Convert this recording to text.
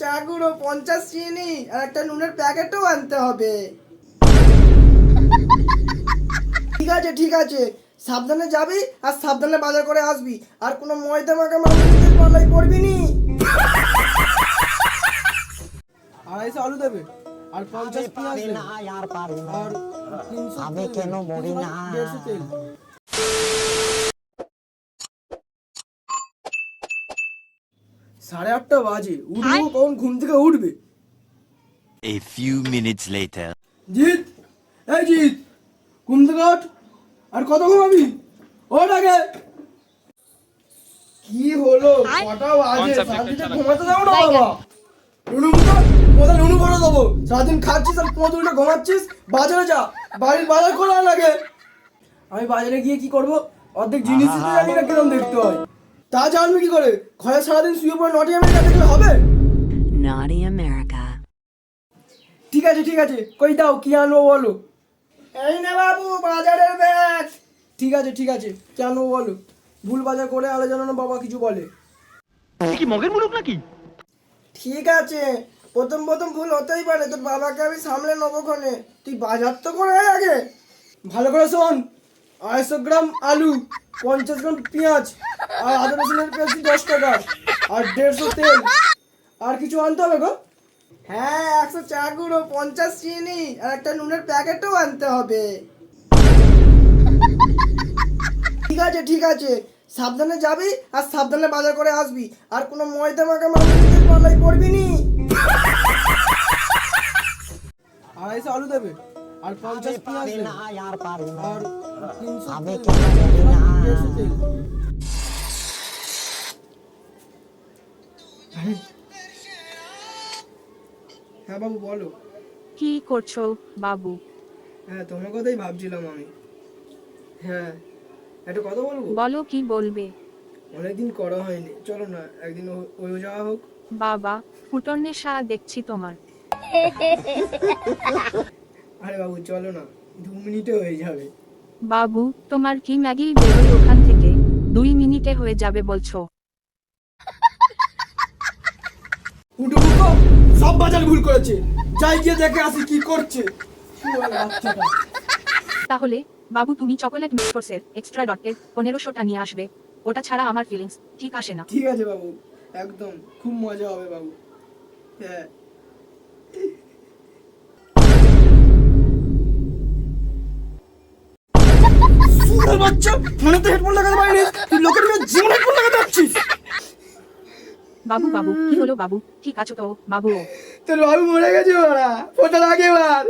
চা গুঁড়ো, 50 চিনি আর একটা নুনের প্যাকেটও আনতে হবে। ঠিক আছে, সাবধানে যাবি আর সাবধানে বাজার করে আসবি। আর কোনো ময়দা মাখা মানুষদের পাল্লাই পড়বি নি। 250 আলু দেবে আর 50 পেঁয়াজ দেবে আর 300 আমি কেন মরি না? 150 তেল। 8:30 বাজে, উঠবো কখন ঘুম থেকে উঠবে? A few minutes later. Jeet, এই জিৎ, ঘুম থেকে ওঠ। আর কত ঘুমাবি? ওঠ আগে। কি হলো? কটা বাজে? শান্তিতে ঘুমাতে দাও না বাবা। নুনু মুখো, কোথায় নুনু ভরে দেবো? সারাদিন খাচ্ছিস আর পথ উল্টে ঘুমাচ্ছিস। বাজারে যা, বাড়ির বাজার করা লাগে। আমি বাজারে গিয়ে কি করবো? অর্ধেক জিনিসই তো জানি না কিরম দেখতে হয়। তা জানবি কি করে? ঘরে সারাদিন শুয়ে পড়ে নটি আমেরিকা দেখলে হবে? Naughty America. ঠিক আছে, কই দাও, কি আনবো বলো? এই নে বাবু, বাজারের ব্যাগ। ঠিক আছে, কি আনবো বলো? ভুল বাজার করে আলো জানানো বাবা কিছু বলে। কি মগের মুলুক নাকি? ঠিক আছে, প্রথম ভুল হতেই পারে, তোর বাবাকে আমি সামলে নেবো ক্ষণে। তুই বাজার তো করে আয় আগে। ভালো করে শোন, 250 গ্রাম আলু, 50 গ্রাম পেঁয়াজ আর আদা রসুনের পেঁয়াজ 10 টাকা আর 150 তেল। আর কিছু আনতে হবে গো? হ্যাঁ, 100 চা গুঁড়ো, 50 চিনি আর একটা নুনের প্যাকেটও আনতে হবে। ঠিক আছে, সাবধানে যাবি আর সাবধানে বাজার করে আসবি। আর কোনো ময়দা মাখা মানুষদের পাল্লাই পড়বি নি। 250 আলু দেবে আর 50 পেঁয়াজ দেবে আর 300 আমি কেন মরি না? 150 তেল। হ্যাঁ বাবু বলো। কি করছো বাবু? হ্যাঁ, তোমার কথাই ভাবছিলাম আমি। হ্যাঁ, একটা কথা বলবো? বলো, কি বলবে? অনেকদিন করা হয়নি, চলো না একদিন ওই যাওয়া হোক। বাবা, ফুটন নেশা দেখছি তোমার। আরে বাবু চলো না, 2 মিনিটে হয়ে যাবে। বাবু, তোমার কি ম্যাগি বেরোয় ওখান থেকে? 2 মিনিটে হয়ে যাবে বলছো? উঠুবুকো সব বাজার ভুল করেছে, যাই গিয়ে দেখে আসি কি করছে। শুয়োর বাচ্চাটা। তাহলে বাবু, তুমি চকোলেট মিক্সের এক্সট্রা ডটের 1500টা নিয়ে আসবে। ওটা ছাড়া আমার ফিলিংস ঠিক আসে না। ঠিক আছে বাবু, একদম খুব মজা হবে বাবু। হ্যাঁ। শুয়োর বাচ্চা, ফোনে তো হেডফোন লাগাতে পারিনি, তুই লোকের মেয়ে জীবনে হেডফোন লাগাতে যাচ্ছিস। বাবু, কি হলো বাবু? ঠিক আছো তো বাবু? তোর বাবু মরে গেছে ওরা, ফোনটা লাগে এবার।